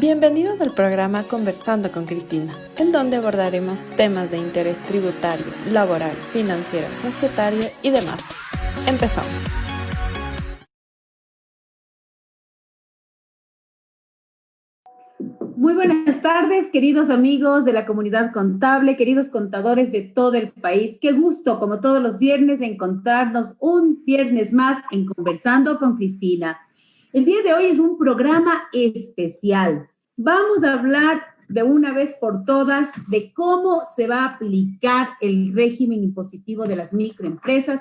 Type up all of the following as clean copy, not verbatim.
Bienvenidos al programa Conversando con Cristina, en donde abordaremos temas de interés tributario, laboral, financiero, societario y demás. Empezamos. Muy buenas tardes, queridos amigos de la comunidad contable, queridos contadores de todo el país. Qué gusto, como todos los viernes, encontrarnos un viernes más en Conversando con Cristina. El día de hoy es un programa especial. Vamos a hablar de una vez por todas de cómo se va a aplicar el régimen impositivo de las microempresas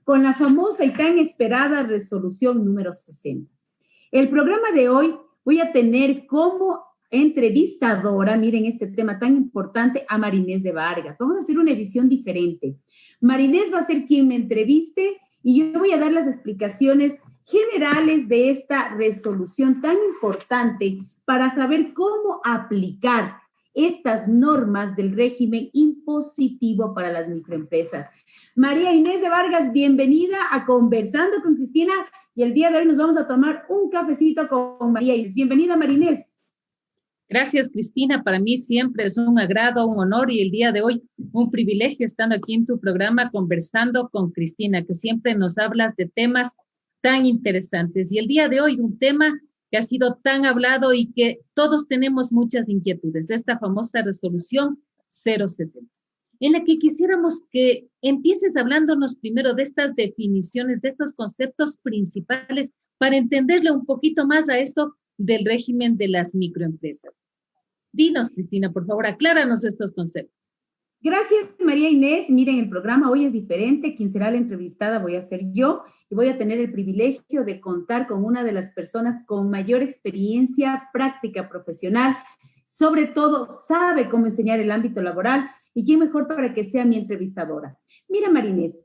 con la famosa y tan esperada resolución número 60. El programa de hoy voy a tener como entrevistadora, miren este tema tan importante, a Marinés de Vargas. Vamos a hacer una edición diferente. Marinés va a ser quien me entreviste y yo voy a dar las explicaciones generales de esta resolución tan importante para saber cómo aplicar estas normas del régimen impositivo para las microempresas. María Inés de Vargas, bienvenida a Conversando con Cristina, y el día de hoy nos vamos a tomar un cafecito con María Inés. Bienvenida, María Inés. Gracias, Cristina. Para mí siempre es un agrado, un honor y el día de hoy un privilegio estando aquí en tu programa Conversando con Cristina, que siempre nos hablas de temas tan interesantes. Y el día de hoy un tema que ha sido tan hablado y que todos tenemos muchas inquietudes, esta famosa resolución 060, en la que quisiéramos que empieces hablándonos primero de estas definiciones, de estos conceptos principales para entenderle un poquito más a esto del régimen de las microempresas. Dinos, Cristina, por favor, acláranos estos conceptos. Gracias, María Inés. Miren, el programa hoy es diferente. Quien será la entrevistada voy a ser yo y voy a tener el privilegio de contar con una de las personas con mayor experiencia práctica profesional. Sobre todo, sabe cómo enseñar el ámbito laboral y quién mejor para que sea mi entrevistadora. Mira, María Inés,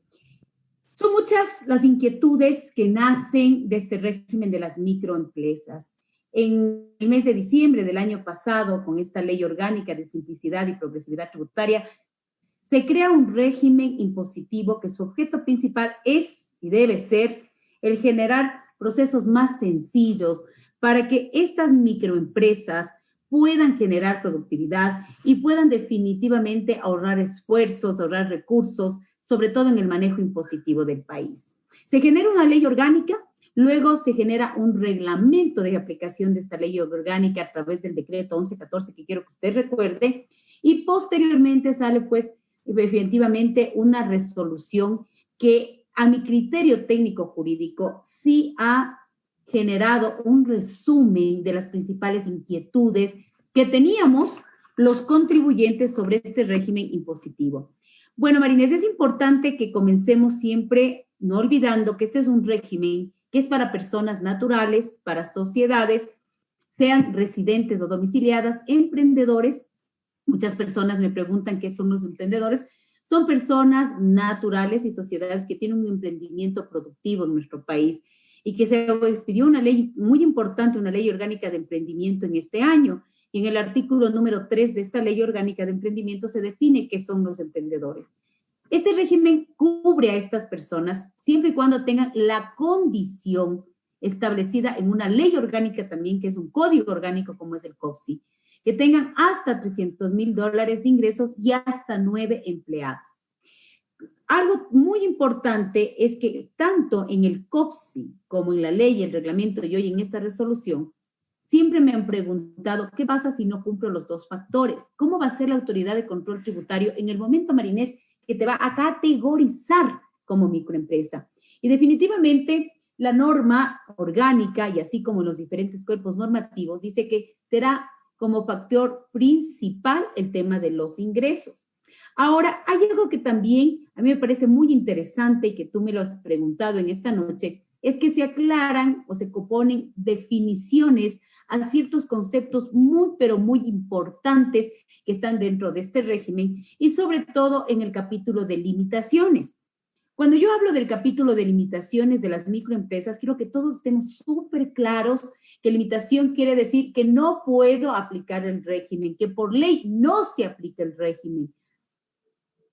son muchas las inquietudes que nacen de este régimen de las microempresas. En el mes de diciembre del año pasado, con esta ley orgánica de simplicidad y progresividad tributaria, se crea un régimen impositivo que su objeto principal es y debe ser el generar procesos más sencillos para que estas microempresas puedan generar productividad y puedan definitivamente ahorrar esfuerzos, ahorrar recursos, sobre todo en el manejo impositivo del país. Se genera una ley orgánica. Luego se genera un reglamento de aplicación de esta ley orgánica a través del decreto 1114, que quiero que usted recuerde, y posteriormente sale pues definitivamente una resolución que a mi criterio técnico jurídico sí ha generado un resumen de las principales inquietudes que teníamos los contribuyentes sobre este régimen impositivo. Bueno, Marinés, es importante que comencemos siempre no olvidando que este es un régimen que es para personas naturales, para sociedades, sean residentes o domiciliadas, emprendedores. Muchas personas me preguntan qué son los emprendedores. Son personas naturales y sociedades que tienen un emprendimiento productivo en nuestro país y que se expidió una ley muy importante, una ley orgánica de emprendimiento en este año. Y en el artículo número 3 de esta ley orgánica de emprendimiento se define qué son los emprendedores. Este régimen cubre a estas personas siempre y cuando tengan la condición establecida en una ley orgánica también, que es un código orgánico como es el COFSI, que tengan hasta $300,000 de ingresos y hasta 9 empleados. Algo muy importante es que tanto en el COFSI como en la ley, el reglamento y hoy en esta resolución, siempre me han preguntado, ¿qué pasa si no cumplo los dos factores? ¿Cómo va a ser la autoridad de control tributario en el momento, Marinés, que te va a categorizar como microempresa? Y definitivamente la norma orgánica, y así como los diferentes cuerpos normativos, dice que será como factor principal el tema de los ingresos. Ahora, hay algo que también a mí me parece muy interesante y que tú me lo has preguntado en esta noche, es que se aclaran o se proponen definiciones a ciertos conceptos muy, pero muy importantes que están dentro de este régimen y sobre todo en el capítulo de limitaciones. Cuando yo hablo del capítulo de limitaciones de las microempresas, quiero que todos estemos súper claros que limitación quiere decir que no puedo aplicar el régimen, que por ley no se aplica el régimen.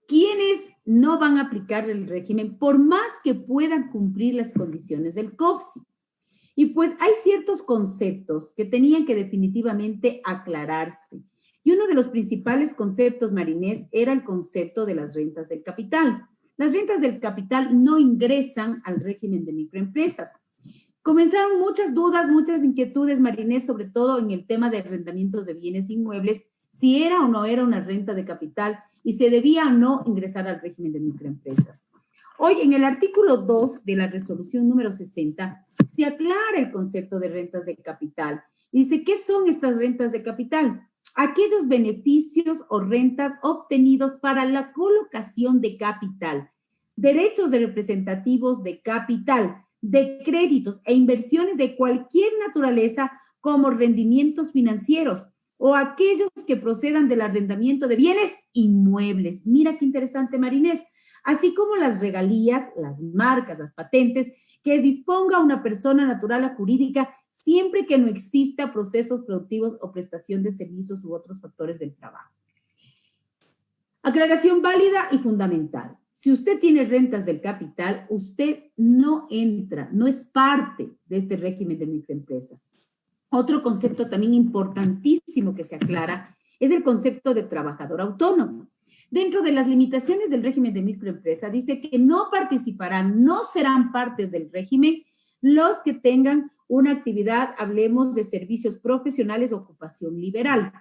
¿Quiénes no van a aplicar el régimen por más que puedan cumplir las condiciones del COFSI? Y pues hay ciertos conceptos que tenían que definitivamente aclararse. Y uno de los principales conceptos, Marinés, era el concepto de las rentas del capital. Las rentas del capital no ingresan al régimen de microempresas. Comenzaron muchas dudas, muchas inquietudes, Marinés, sobre todo en el tema de arrendamientos de bienes inmuebles, si era o no era una renta de capital y se debía o no ingresar al régimen de microempresas. Hoy, en el artículo 2 de la resolución número 60, se aclara el concepto de rentas de capital. Y dice, ¿qué son estas rentas de capital? Aquellos beneficios o rentas obtenidos para la colocación de capital, derechos de representativos de capital, de créditos e inversiones de cualquier naturaleza como rendimientos financieros o aquellos que procedan del arrendamiento de bienes inmuebles. Mira qué interesante, Marinés. Así como las regalías, las marcas, las patentes, que disponga una persona natural o jurídica siempre que no exista procesos productivos o prestación de servicios u otros factores del trabajo. Aclaración válida y fundamental. Si usted tiene rentas del capital, usted no entra, no es parte de este régimen de microempresas. Otro concepto también importantísimo que se aclara es el concepto de trabajador autónomo. Dentro de las limitaciones del régimen de microempresa, dice que no participarán, no serán parte del régimen los que tengan una actividad, hablemos de servicios profesionales o ocupación liberal.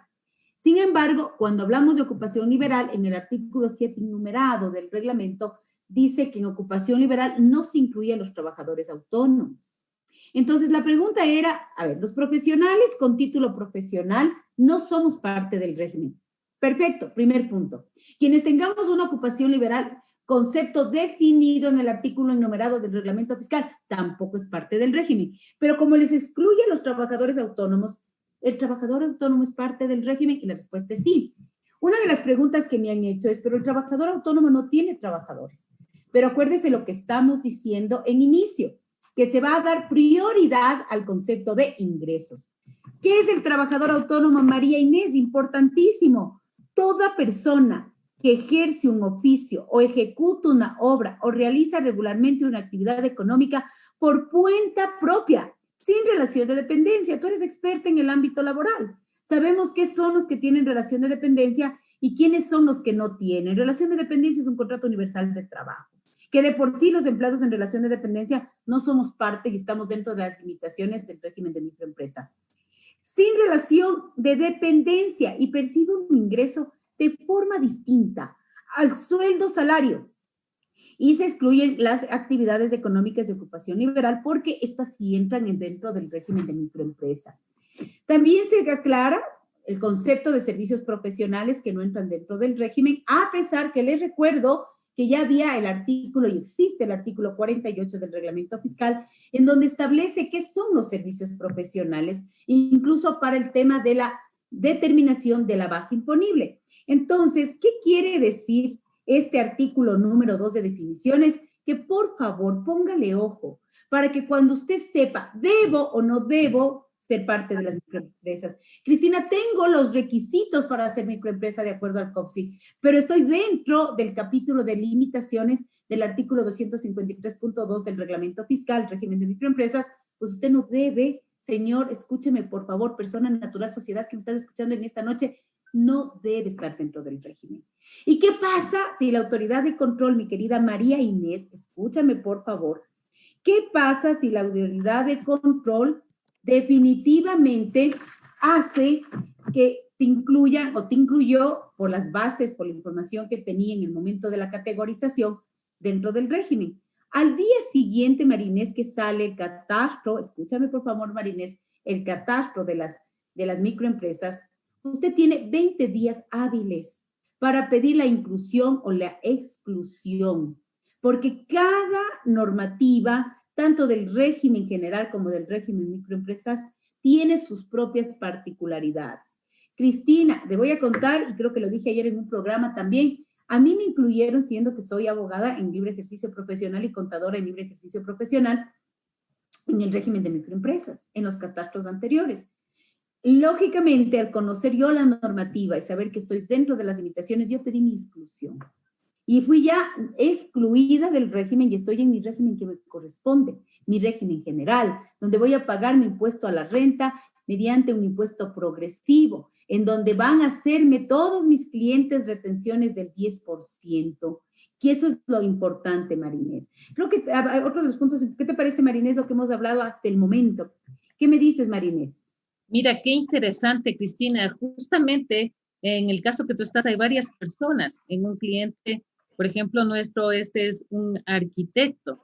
Sin embargo, cuando hablamos de ocupación liberal, en el artículo 7 enumerado del reglamento, dice que en ocupación liberal no se incluyen los trabajadores autónomos. Entonces, la pregunta era, a ver, los profesionales con título profesional no somos parte del régimen. Perfecto, primer punto. Quienes tengamos una ocupación liberal, concepto definido en el artículo enumerado del reglamento fiscal, tampoco es parte del régimen. Pero como les excluye a los trabajadores autónomos, ¿el trabajador autónomo es parte del régimen? Y la respuesta es sí. Una de las preguntas que me han hecho es, pero el trabajador autónomo no tiene trabajadores. Pero acuérdese lo que estamos diciendo en inicio, que se va a dar prioridad al concepto de ingresos. ¿Qué es el trabajador autónomo, María Inés? Importantísimo. Toda persona que ejerce un oficio o ejecuta una obra o realiza regularmente una actividad económica por cuenta propia, sin relación de dependencia. Tú eres experta en el ámbito laboral. Sabemos qué son los que tienen relación de dependencia y quiénes son los que no tienen. Relación de dependencia es un contrato universal de trabajo, que de por sí los empleados en relación de dependencia no somos parte y estamos dentro de las limitaciones del régimen de microempresa. Sin relación de dependencia y percibe un ingreso de forma distinta al sueldo salario. Y se excluyen las actividades económicas de ocupación liberal porque estas sí entran dentro del régimen de microempresa. También se aclara el concepto de servicios profesionales que no entran dentro del régimen, a pesar que les recuerdo que ya había el artículo y existe el artículo 48 del reglamento fiscal, en donde establece qué son los servicios profesionales, incluso para el tema de la determinación de la base imponible. Entonces, ¿qué quiere decir este artículo número 2 de definiciones? Que por favor póngale ojo, para que cuando usted sepa, ¿debo o no debo ser parte de las microempresas? Cristina, tengo los requisitos para ser microempresa de acuerdo al COPSI, pero estoy dentro del capítulo de limitaciones del artículo 253.2 del reglamento fiscal, régimen de microempresas, pues usted no debe, señor, escúcheme por favor, persona natural, sociedad que me estás escuchando en esta noche, no debe estar dentro del régimen. ¿Y qué pasa si la autoridad de control, mi querida María Inés, escúchame por favor, qué pasa si la autoridad de control definitivamente hace que te incluyan o te incluyó por las bases, por la información que tenía en el momento de la categorización dentro del régimen? Al día siguiente, Marinés, que sale el catastro, escúchame por favor, Marinés, el catastro de las microempresas, usted tiene 20 días hábiles para pedir la inclusión o la exclusión, porque cada normativa, tanto del régimen general como del régimen microempresas, tiene sus propias particularidades. Cristina, te voy a contar, y creo que lo dije ayer en un programa también, a mí me incluyeron, siendo que soy abogada en libre ejercicio profesional y contadora en libre ejercicio profesional, en el régimen de microempresas, en los catastros anteriores. Lógicamente, al conocer yo la normativa y saber que estoy dentro de las limitaciones, yo pedí mi exclusión. y fui ya excluida del régimen y estoy en mi régimen que me corresponde, mi régimen general, donde voy a pagar mi impuesto a la renta mediante un impuesto progresivo, en donde van a hacerme todos mis clientes retenciones del 10%, que eso es lo importante, Marinés. Creo que otro de los puntos, ¿qué te parece, Marinés, lo que hemos hablado hasta el momento? ¿Qué me dices, Marinés? Mira, qué interesante, Cristina. Justamente en el caso que tú estás, hay varias personas en un cliente, por ejemplo, nuestro, este es un arquitecto,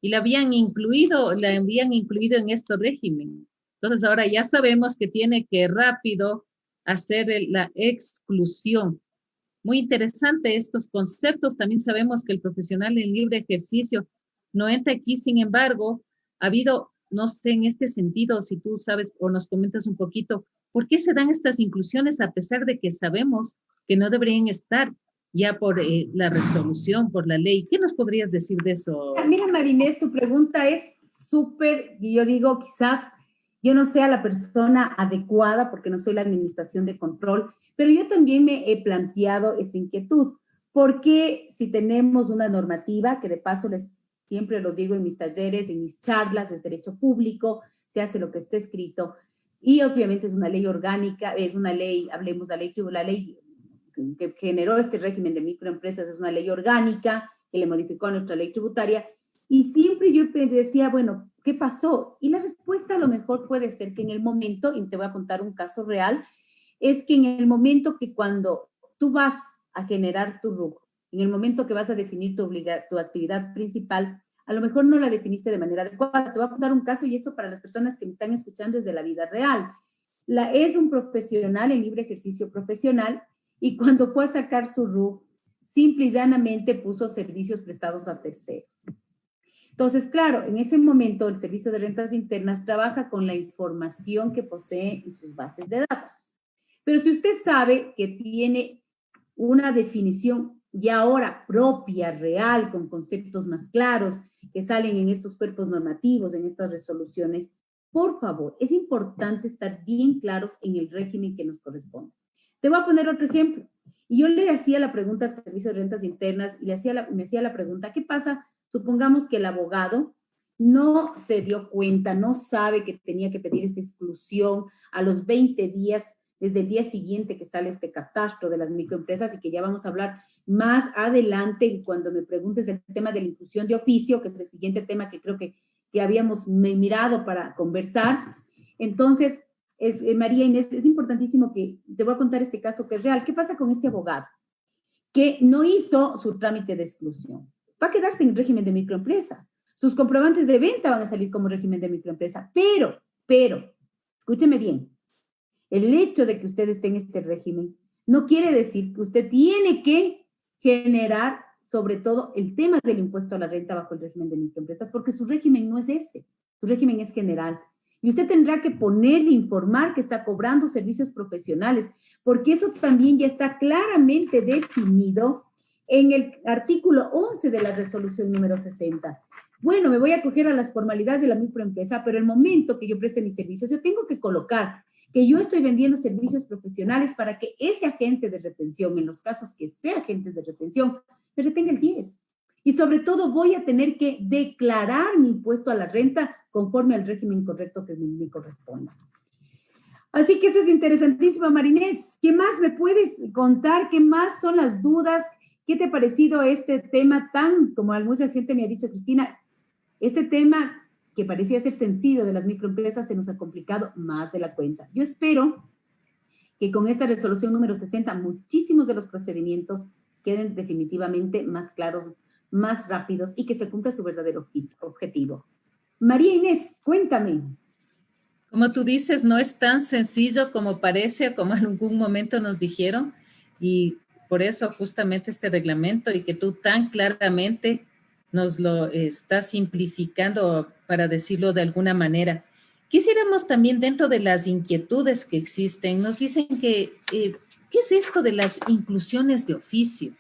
y la habían incluido en este régimen. Entonces ahora ya sabemos que tiene que rápido hacer la exclusión. Muy interesante estos conceptos. También sabemos que el profesional en libre ejercicio no entra aquí. Sin embargo, ha habido, no sé, en este sentido, si tú sabes o nos comentas un poquito, ¿por qué se dan estas inclusiones a pesar de que sabemos que no deberían estar ya por la resolución, por la ley? ¿Qué nos podrías decir de eso? Mira, Marinés, tu pregunta es súper, y yo digo, quizás yo no sea la persona adecuada porque no soy la administración de control, pero yo también me he planteado esa inquietud. Porque si tenemos una normativa, que de paso siempre lo digo en mis talleres, en mis charlas, es derecho público, se hace lo que está escrito, y obviamente es una ley orgánica, es una ley, hablemos de la ley que generó este régimen de microempresas, es una ley orgánica que le modificó a nuestra ley tributaria, y siempre yo decía, bueno, ¿qué pasó? Y la respuesta a lo mejor puede ser que en el momento, y te voy a contar un caso real, es que en el momento que cuando tú vas a generar tu RUC, en el momento que vas a definir tu actividad principal, a lo mejor no la definiste de manera adecuada. Te voy a contar un caso, y esto para las personas que me están escuchando es de la vida real. Es un profesional en libre ejercicio profesional, y cuando fue a sacar su RUC, simple y llanamente puso servicios prestados a terceros. Entonces, claro, en ese momento el Servicio de Rentas Internas trabaja con la información que posee en sus bases de datos. Pero si usted sabe que tiene una definición ya ahora propia, real, con conceptos más claros que salen en estos cuerpos normativos, en estas resoluciones, por favor, es importante estar bien claros en el régimen que nos corresponde. Te voy a poner otro ejemplo. Y yo le hacía la pregunta al Servicio de Rentas Internas y me hacía la pregunta, ¿qué pasa? Supongamos que el abogado no se dio cuenta, no sabe que tenía que pedir esta exclusión a los 20 días, desde el día siguiente que sale este catastro de las microempresas, y que ya vamos a hablar más adelante cuando me preguntes el tema de la inclusión de oficio, que es el siguiente tema que creo que habíamos mirado para conversar. Entonces, María Inés, es importantísimo que te voy a contar este caso que es real. ¿Qué pasa con este abogado que no hizo su trámite de exclusión? Va a quedarse en régimen de microempresa. Sus comprobantes de venta van a salir como régimen de microempresa. Pero, escúcheme bien, el hecho de que usted esté en este régimen no quiere decir que usted tiene que generar, sobre todo, el tema del impuesto a la renta bajo el régimen de microempresas, porque su régimen no es ese, su régimen es general. Y usted tendrá que poner e informar que está cobrando servicios profesionales, porque eso también ya está claramente definido en el artículo 11 de la resolución número 60. Bueno, me voy a acoger a las formalidades de la microempresa, pero el momento que yo preste mis servicios, yo tengo que colocar que yo estoy vendiendo servicios profesionales para que ese agente de retención, en los casos que sea agentes de retención, me retenga el 10. Y sobre todo voy a tener que declarar mi impuesto a la renta conforme al régimen correcto que me corresponda. Así que eso es interesantísimo, Marinés. ¿Qué más me puedes contar? ¿Qué más son las dudas? ¿Qué te ha parecido este tema tan, como mucha gente me ha dicho, Cristina, este tema que parecía ser sencillo de las microempresas se nos ha complicado más de la cuenta? Yo espero que con esta resolución número 60 muchísimos de los procedimientos queden definitivamente más claros, más rápidos, y que se cumpla su verdadero objetivo. María Inés, cuéntame. Como tú dices, no es tan sencillo como parece, como en algún momento nos dijeron, y por eso justamente este reglamento, y que tú tan claramente nos lo estás simplificando, para decirlo de alguna manera. Quisiéramos también, dentro de las inquietudes que existen, nos dicen que, ¿qué es esto de las inclusiones de oficio?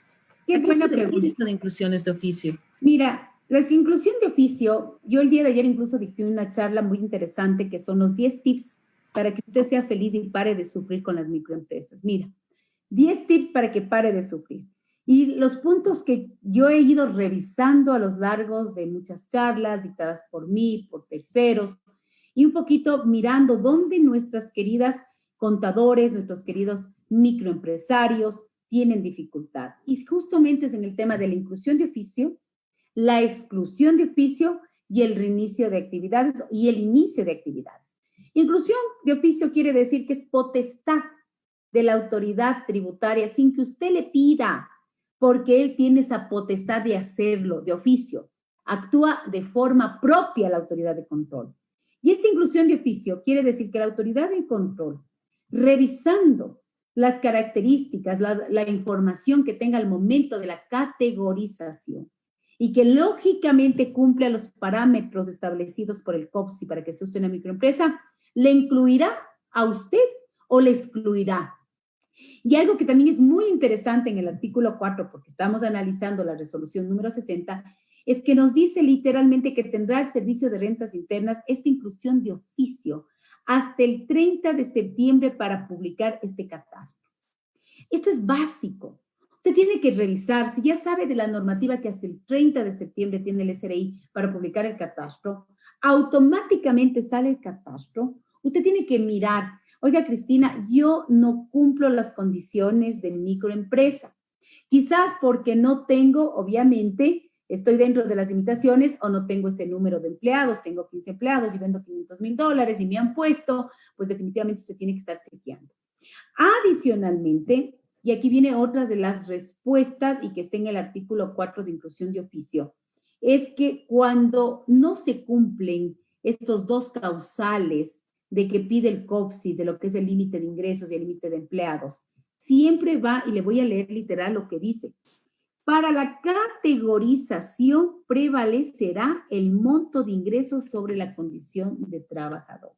Qué ¿A qué se buena refiere pregunta. esto de inclusiones de oficio? Mira, la inclusión de oficio, yo el día de ayer incluso dicté una charla muy interesante que son los 10 tips para que usted sea feliz y pare de sufrir con las microempresas. Mira, 10 tips para que pare de sufrir. Y los puntos que yo he ido revisando a lo largo de muchas charlas dictadas por mí, por terceros, y un poquito mirando dónde nuestras queridas contadores, nuestros queridos microempresarios tienen dificultad. Y justamente es en el tema de la inclusión de oficio, la exclusión de oficio y el reinicio de actividades y el inicio de actividades. Inclusión de oficio quiere decir que es potestad de la autoridad tributaria sin que usted le pida, porque él tiene esa potestad de hacerlo, de oficio. Actúa de forma propia la autoridad de control. Y esta inclusión de oficio quiere decir que la autoridad de control, revisando las características, la información que tenga al momento de la categorización y que lógicamente cumple los parámetros establecidos por el COPSI para que sea usted una microempresa, le incluirá a usted o le excluirá. Y algo que también es muy interesante en el artículo 4, porque estamos analizando la resolución número 60, es que nos dice literalmente que tendrá el Servicio de Rentas Internas esta inclusión de oficio hasta el 30 de septiembre para publicar este catastro. Esto es básico. Usted tiene que revisar, si ya sabe de la normativa que hasta el 30 de septiembre tiene el SRI para publicar el catastro, automáticamente sale el catastro. Usted tiene que mirar, oiga, Cristina, yo no cumplo las condiciones de microempresa. Quizás porque no tengo, obviamente, estoy dentro de las limitaciones o no tengo ese número de empleados, tengo 15 empleados y vendo $500,000 y me han puesto, pues definitivamente usted tiene que estar chequeando. Adicionalmente, y aquí viene otra de las respuestas y que está en el artículo 4 de inclusión de oficio, es que cuando no se cumplen estos dos causales de que pide el COPSI, de lo que es el límite de ingresos y el límite de empleados, siempre va, y le voy a leer literal lo que dice, para la categorización prevalecerá el monto de ingresos sobre la condición de trabajadores.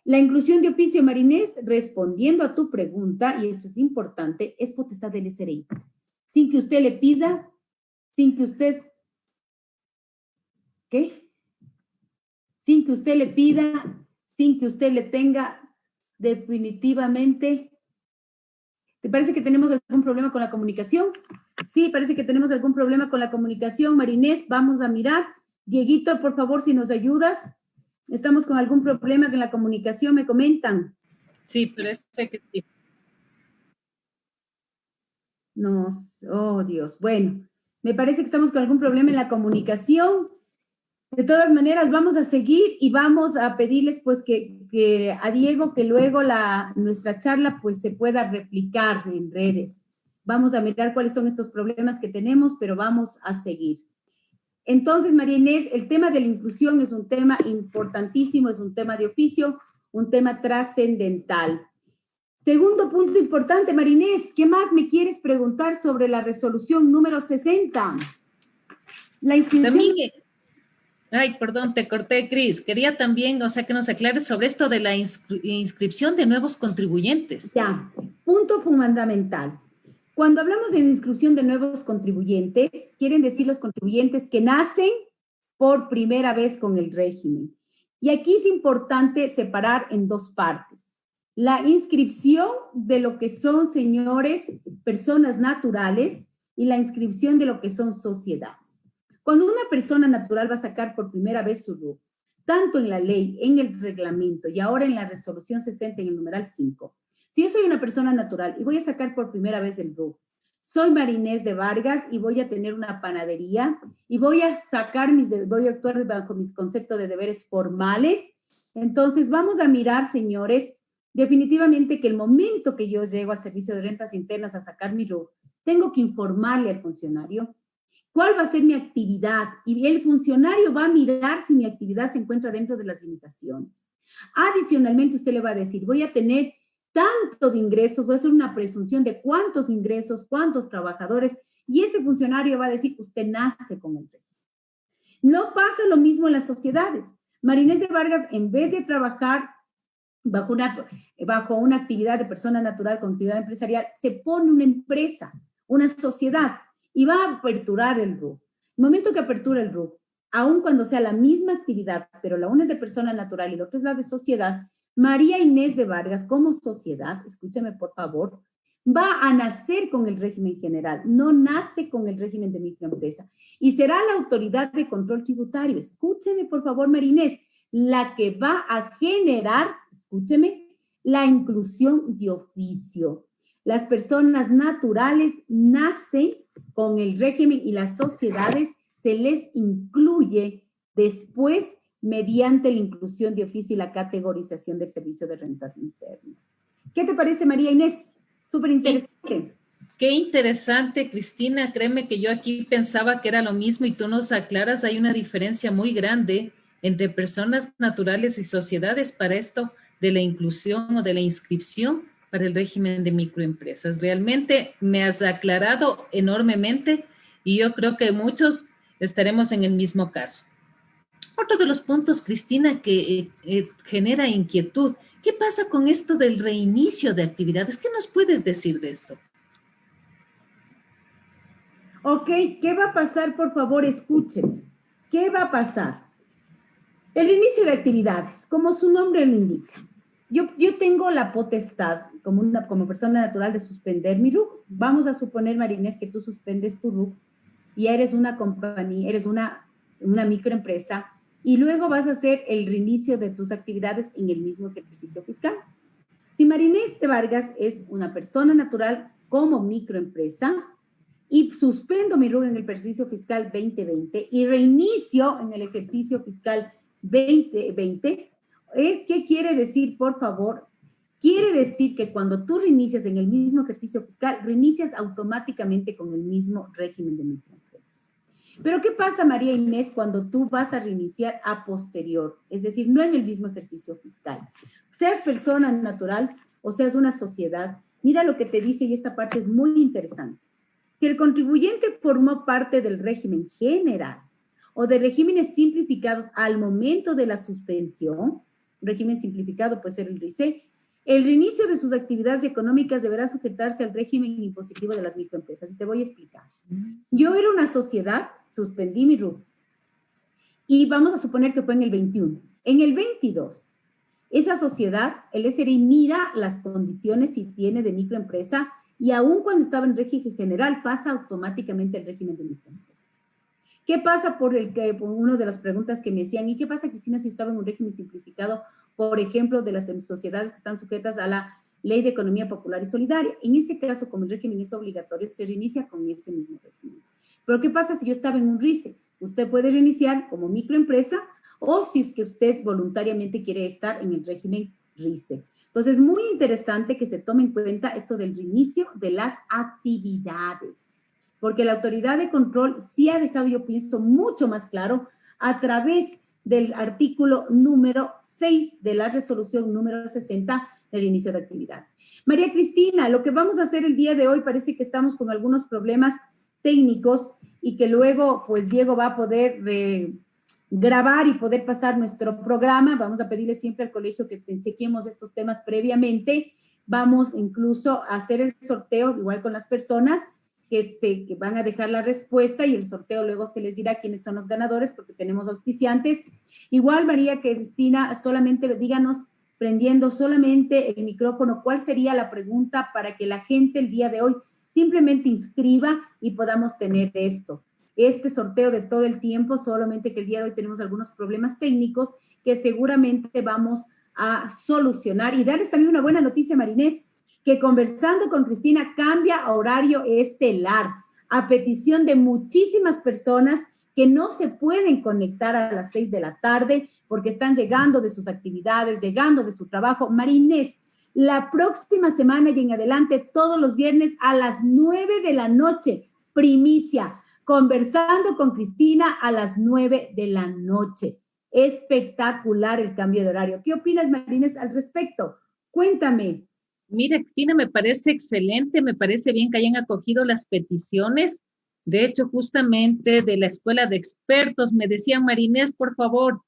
La inclusión de oficio, Marinés, respondiendo a tu pregunta, y esto es importante, es potestad del SRI. Sin que usted le pida, sin que usted, ¿qué? Sin que usted le pida, sin que usted le tenga definitivamente. ¿Te parece que tenemos algún problema con la comunicación? Sí, parece que tenemos algún problema con la comunicación, Marinés. Vamos a mirar. Dieguito, por favor, si nos ayudas. Estamos con algún problema con la comunicación, me comentan. Sí, parece que sí. Oh, Dios. Bueno, me parece que estamos con algún problema en la comunicación. De todas maneras, vamos a seguir y vamos a pedirles pues que a Diego que luego nuestra charla pues se pueda replicar en redes. Vamos a mirar cuáles son estos problemas que tenemos, pero vamos a seguir. Entonces, María Inés, el tema de la inclusión es un tema importantísimo, es un tema de oficio, un tema trascendental. Segundo punto importante, María Inés, ¿qué más me quieres preguntar sobre la resolución número 60? La inscripción... También, ay, perdón, te corté, Cris. Quería también, o sea, que nos aclares sobre esto de la inscripción de nuevos contribuyentes. Ya, punto fundamental. Cuando hablamos de inscripción de nuevos contribuyentes, quieren decir los contribuyentes que nacen por primera vez con el régimen. Y aquí es importante separar en dos partes. La inscripción de lo que son, señores, personas naturales y la inscripción de lo que son sociedades. Cuando una persona natural va a sacar por primera vez su RUC, tanto en la ley, en el reglamento y ahora en la resolución 60 en el numeral 5, si yo soy una persona natural y voy a sacar por primera vez el RUC, soy María Inés de Vargas y voy a tener una panadería y voy a sacar voy a actuar bajo mis conceptos de deberes formales, entonces vamos a mirar, señores, definitivamente que el momento que yo llego al Servicio de Rentas Internas a sacar mi RUC, tengo que informarle al funcionario cuál va a ser mi actividad y el funcionario va a mirar si mi actividad se encuentra dentro de las limitaciones. Adicionalmente, usted le va a decir, voy a tener tanto de ingresos, voy a hacer una presunción de cuántos ingresos, cuántos trabajadores, y ese funcionario va a decir, usted nace con el régimen. No pasa lo mismo en las sociedades. María Inés de Vargas, en vez de trabajar bajo una actividad de persona natural con actividad empresarial, se pone una empresa, una sociedad, y va a aperturar el RUC. El momento que apertura el RUC, aun cuando sea la misma actividad, pero la una es de persona natural y la otra es la de sociedad, María Inés de Vargas como sociedad, escúchame por favor, va a nacer con el régimen general, no nace con el régimen de microempresa. Y será la autoridad de control tributario, escúcheme por favor, Marinés, la que va a generar, escúcheme, la inclusión de oficio. Las personas naturales nacen con el régimen y las sociedades se les incluye después mediante la inclusión de oficio y la categorización del servicio de rentas internas. ¿Qué te parece, María Inés? Súper interesante. Qué interesante, Cristina. Créeme que yo aquí pensaba que era lo mismo y tú nos aclaras, hay una diferencia muy grande entre personas naturales y sociedades para esto de la inclusión o de la inscripción para el régimen de microempresas. Realmente me has aclarado enormemente y yo creo que muchos estaremos en el mismo caso. Otro de los puntos, Cristina, que genera inquietud. ¿Qué pasa con esto del reinicio de actividades? ¿Qué nos puedes decir de esto? Ok, ¿qué va a pasar? Por favor, escuchen. ¿Qué va a pasar? El reinicio de actividades, como su nombre lo indica. Yo tengo la potestad, como persona natural, de suspender mi RUC. Vamos a suponer, Marinés, que tú suspendes tu RUC y eres una compañía, eres una microempresa, y luego vas a hacer el reinicio de tus actividades en el mismo ejercicio fiscal. Si Marinés de Vargas es una persona natural como microempresa y suspendo mi RUC en el ejercicio fiscal 2020 y reinicio en el ejercicio fiscal 2020, ¿qué quiere decir, por favor? Quiere decir que cuando tú reinicias en el mismo ejercicio fiscal, reinicias automáticamente con el mismo régimen de microempresa. Pero ¿qué pasa, María Inés, cuando tú vas a reiniciar a posterior? Es decir, no en el mismo ejercicio fiscal. Seas persona natural o seas una sociedad, mira lo que te dice y esta parte es muy interesante. Si el contribuyente formó parte del régimen general o de regímenes simplificados al momento de la suspensión, régimen simplificado puede ser el RICE, el reinicio de sus actividades económicas deberá sujetarse al régimen impositivo de las microempresas. Y te voy a explicar. Yo era una sociedad, suspendí mi RUC, y vamos a suponer que fue en el 21. En el 22, esa sociedad, el SRI mira las condiciones si tiene de microempresa y aún cuando estaba en régimen general pasa automáticamente el régimen de microempresa. ¿Qué pasa por una de las preguntas que me decían? ¿Y qué pasa, Cristina, si estaba en un régimen simplificado, por ejemplo, de las sociedades que están sujetas a la Ley de Economía Popular y Solidaria? En ese caso, como el régimen es obligatorio, se reinicia con ese mismo régimen. Pero ¿qué pasa si yo estaba en un RICE? Usted puede reiniciar como microempresa o si es que usted voluntariamente quiere estar en el régimen RICE. Entonces, es muy interesante que se tome en cuenta esto del reinicio de las actividades, porque la autoridad de control sí ha dejado, yo pienso, mucho más claro a través del artículo número 6 de la resolución número 60 del inicio de actividades. María Cristina, lo que vamos a hacer el día de hoy, parece que estamos con algunos problemas técnicos y que luego, pues, Diego va a poder grabar y poder pasar nuestro programa. Vamos a pedirle siempre al colegio que chequemos estos temas previamente. Vamos incluso a hacer el sorteo, igual con las personas que van a dejar la respuesta y el sorteo luego se les dirá quiénes son los ganadores porque tenemos auspiciantes. Igual, María Cristina, solamente díganos, prendiendo solamente el micrófono, cuál sería la pregunta para que la gente el día de hoy simplemente inscriba y podamos tener este sorteo de todo el tiempo, solamente que el día de hoy tenemos algunos problemas técnicos que seguramente vamos a solucionar. Y darles también una buena noticia, Marinés, que Conversando con Cristina cambia a horario estelar, a petición de muchísimas personas que no se pueden conectar a las 6 de la tarde porque están llegando de sus actividades, llegando de su trabajo. Marinés, la próxima semana y en adelante, todos los viernes a las 9 de la noche, primicia, Conversando con Cristina a las 9 de la noche. Espectacular el cambio de horario. ¿Qué opinas, Marinés, al respecto? Cuéntame. Mira, Cristina, me parece excelente, me parece bien que hayan acogido las peticiones. De hecho, justamente de la Escuela de Expertos me decían, Marinés, por favor,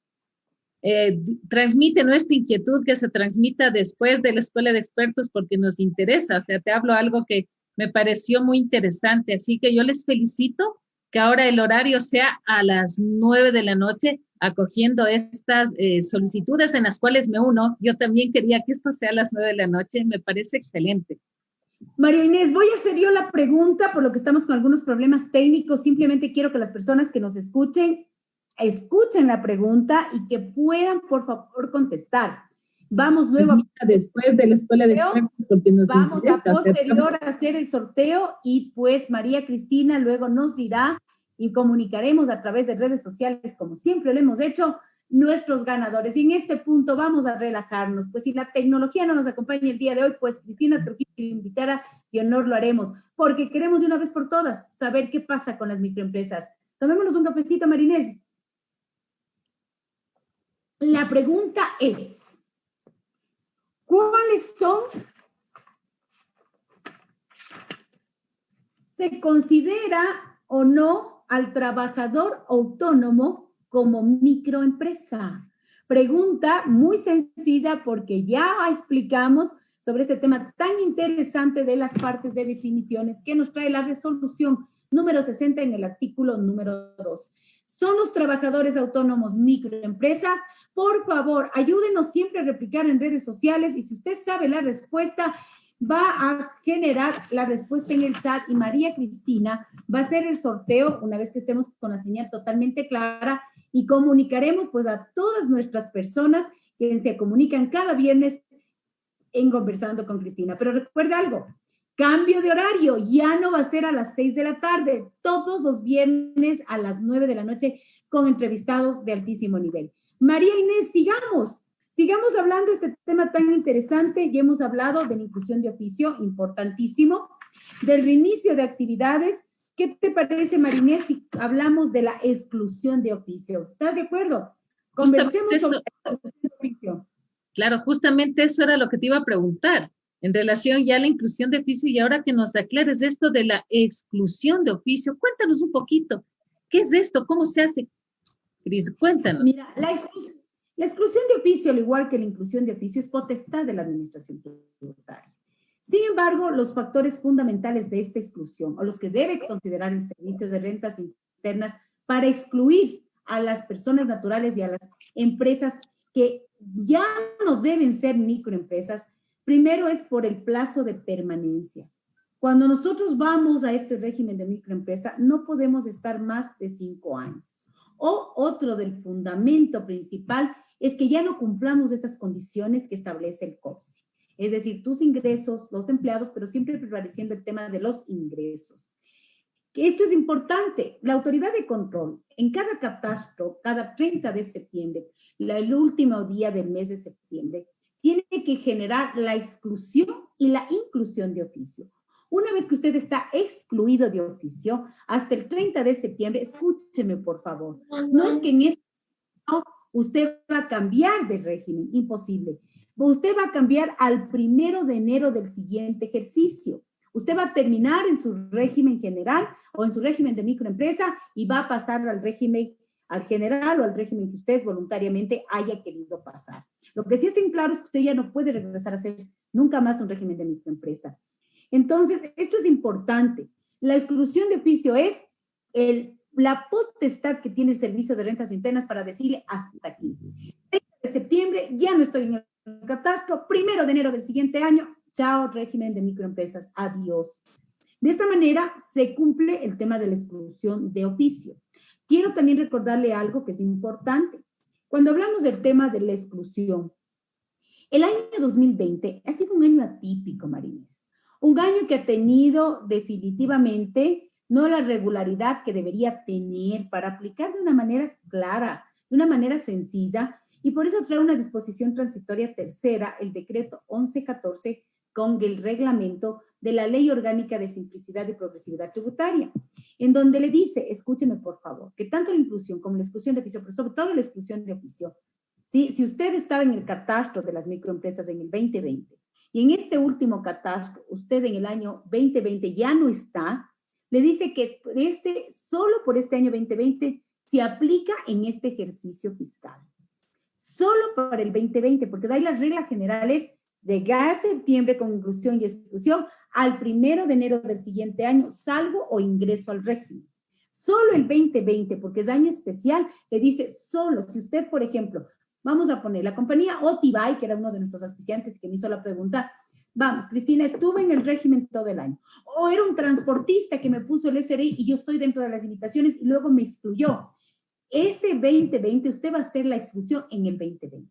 transmite nuestra inquietud, que se transmita después de la Escuela de Expertos porque nos interesa. O sea, te hablo algo que me pareció muy interesante. Así que yo les felicito que ahora el horario sea a las 9 de la noche, acogiendo estas solicitudes en las cuales me uno. Yo también quería que esto sea a las 9 de la noche, me parece excelente. María Inés, voy a hacer yo la pregunta, por lo que estamos con algunos problemas técnicos. Simplemente quiero que las personas que nos escuchen la pregunta y que puedan, por favor, contestar. Vamos luego después de la escuela de expertos, porque nos vamos a interesa posterior a hacer el sorteo y pues María Cristina luego nos dirá y comunicaremos a través de redes sociales, como siempre lo hemos hecho, nuestros ganadores. Y en este punto vamos a relajarnos, pues si la tecnología no nos acompaña el día de hoy, pues Cristina Trujillo invitada y honor lo haremos, porque queremos de una vez por todas saber qué pasa con las microempresas. Tomémonos un cafecito, Marinés. La pregunta es, ¿cuáles son? ¿Se considera o no al trabajador autónomo como microempresa? Pregunta muy sencilla porque ya explicamos sobre este tema tan interesante de las partes de definiciones que nos trae la resolución número 60 en el artículo número 2. ¿Son los trabajadores autónomos microempresas? Por favor, ayúdenos siempre a replicar en redes sociales y si usted sabe la respuesta, va a generar la respuesta en el chat y María Cristina va a hacer el sorteo una vez que estemos con la señal totalmente clara y comunicaremos pues a todas nuestras personas que se comunican cada viernes en Conversando con Cristina. Pero recuerde algo, cambio de horario, ya no va a ser a las 6 de la tarde, todos los viernes a las 9 de la noche con entrevistados de altísimo nivel. María Inés, sigamos hablando de este tema tan interesante. Ya hemos hablado de la inclusión de oficio, importantísimo, del reinicio de actividades. ¿Qué te parece, María Inés, si hablamos de la exclusión de oficio? ¿Estás de acuerdo? Conversemos sobre la exclusión de oficio. Claro, justamente eso era lo que te iba a preguntar, en relación ya a la inclusión de oficio y ahora que nos aclares esto de la exclusión de oficio, cuéntanos un poquito, ¿qué es esto? ¿Cómo se hace? Cris, cuéntanos. Mira, la exclusión de oficio, al igual que la inclusión de oficio, es potestad de la administración tributaria. Sin embargo, los factores fundamentales de esta exclusión, o los que debe considerar el Servicio de Rentas Internas para excluir a las personas naturales y a las empresas que ya no deben ser microempresas, primero es por el plazo de permanencia. Cuando nosotros vamos a este régimen de microempresa, no podemos estar más de 5 años. O otro del fundamento principal es que ya no cumplamos estas condiciones que establece el COPSI. Es decir, tus ingresos, los empleados, pero siempre prevaleciendo el tema de los ingresos. Esto es importante. La autoridad de control, en cada catastro, cada 30 de septiembre, el último día del mes de septiembre, tiene que generar la exclusión y la inclusión de oficio. Una vez que usted está excluido de oficio, hasta el 30 de septiembre, escúcheme por favor, no es que en este momento usted va a cambiar de régimen, imposible. Usted va a cambiar al 1 de enero del siguiente ejercicio. Usted va a terminar en su régimen general o en su régimen de microempresa y va a pasar al régimen al general o al régimen que usted voluntariamente haya querido pasar. Lo que sí está en claro es que usted ya no puede regresar a hacer nunca más un régimen de microempresa. Entonces, esto es importante. La exclusión de oficio es la potestad que tiene el Servicio de Rentas Internas para decirle hasta aquí. 30 de septiembre ya no estoy en el catastro, 1 de enero del siguiente año, chao, régimen de microempresas, adiós. De esta manera se cumple el tema de la exclusión de oficio. Quiero también recordarle algo que es importante. Cuando hablamos del tema de la exclusión, el año 2020 ha sido un año atípico, Marines. Un año que ha tenido definitivamente no la regularidad que debería tener para aplicar de una manera clara, de una manera sencilla, y por eso trae una disposición transitoria tercera, el decreto 1114, con el reglamento de la Ley Orgánica de Simplicidad y Progresividad Tributaria, en donde le dice, escúcheme por favor, que tanto la inclusión como la exclusión de oficio, pero sobre todo la exclusión de oficio, ¿sí? Si usted estaba en el catastro de las microempresas en el 2020 y en este último catastro usted en el año 2020 ya no está, le dice que solo por este año 2020 se aplica en este ejercicio fiscal. Solo para el 2020, porque de ahí las reglas generales llegar a septiembre con inclusión y exclusión al 1 de enero del siguiente año, salvo o ingreso al régimen. Solo el 2020, porque es año especial, le dice solo, si usted, por ejemplo, vamos a poner la compañía Otibay, que era uno de nuestros auspiciantes que me hizo la pregunta, Vamos, Cristina, estuve en el régimen todo el año. O era un transportista que me puso el SRI y yo estoy dentro de las limitaciones y luego me excluyó. Este 2020, usted va a hacer la exclusión en el 2020.